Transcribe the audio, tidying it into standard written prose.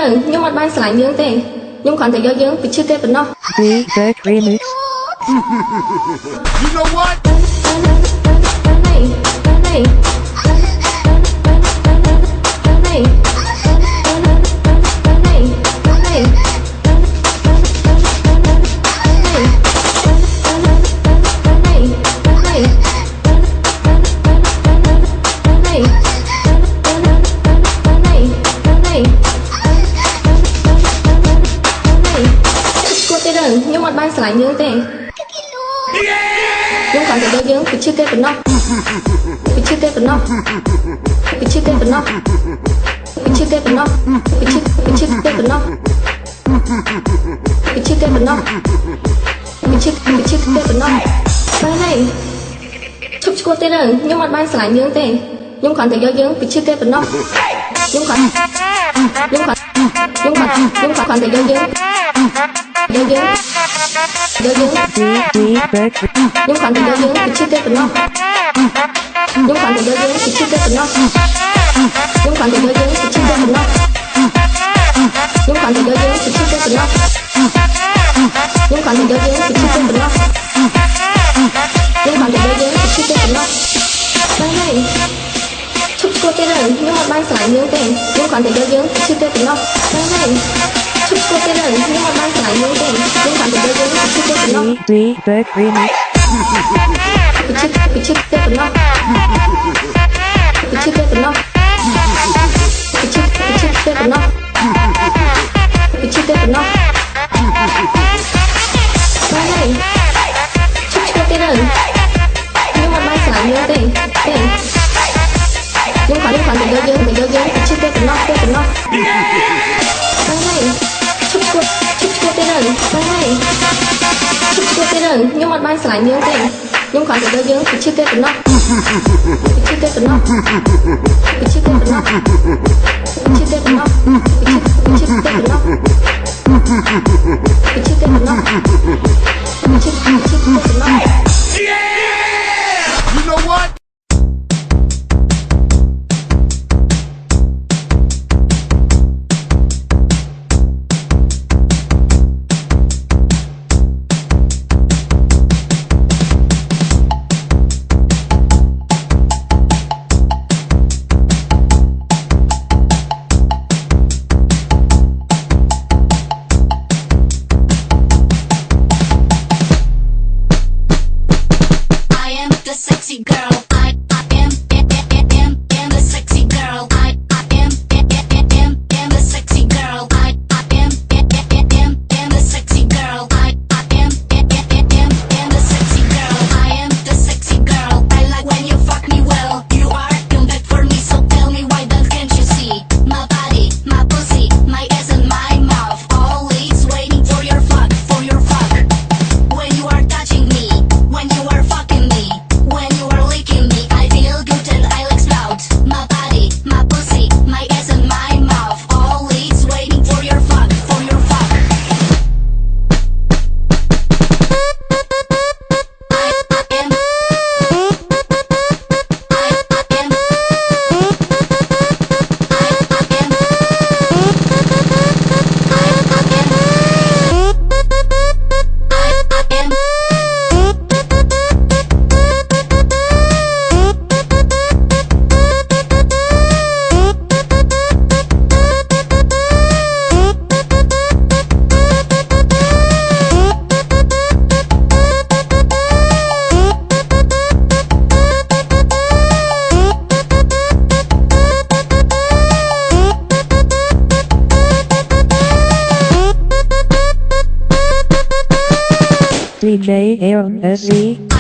ខ្ញុំអត់បានស្រឡាញ់យើងទេខ្ញុំគ្រាន់តែយកយើងពីឈឺទេប៉ុណ្ណោះ Reverb Remix You know what? Nhưng mà ban sẽ lại như thế nhưng còn thì dương bị chia tê phần nóc bị chia tê phần nóc bị chia tê phần nóc bị chia tê phần nóc bị chia tê phần nóc bị chia tê phần nóc bị chia tê phần nóc cái này chụp cô tê rồi nhưng mà ban sẽ lại như thế nhưng còn thì dương bị chia tê phần nóc nhưng còn thì dương nhưng còn thì dương nhưng còn thì dương bị chia tê phần nóc nhưng còn thì dương bị chia tê phần nóc nhưng còn thì dương bị chia tê phần nóc nhưng còn thì dương bị chia tê phần nóc nhưng còn thì dương bị chia tê phần nóc nhưng còn thì dương bị chia tê phần nóc cái này chụp cô tê rồi nhưng mà ban sẽ lại như thế nhưng còn thì dương bị chia tê phần nóc cái này chụp cô tê rồi nhưng mà ban sẽ lại như thế nhưng còn thì dương bị chia tê phần nóc Reverb Remix bị chia tê phần nóc bị chia tê phần nóc bị chia tê phần nóc bị chia tê phần nóc cái này chụp cô tê rồi nhưng mà ban sẽ lại như thế nhưng còn thì dương bị chia tê phần nóc cái này chụp cô tê rồi cái này chụp cô tê rồi nhưng mà ban sẽ lại như thế nhưng còn thì dương bị chia tê phần nóc bị chia tê phần nóc bị chia tê phần nóc bị chia tê phần nóc bị chia tê phần nóc bị chia tê phần nóc bị chia tê phần nóc You know what? Sexy girl, I am the sexy girl. I am the sexy girl. I am the sexy girl. I am the sexy girl. I am the sexy girl. I like when you fuck me well. You are doing that for me, so tell me why can't you see? My body, my pussy, my ass and my mouth, always waiting for your fuck, When you are touching me, when you are fucking me. When you are licking me, I feel good and I like spout. My body, my pussy, my ass and my mouth, always waiting for your fuck, DJ Aaron SE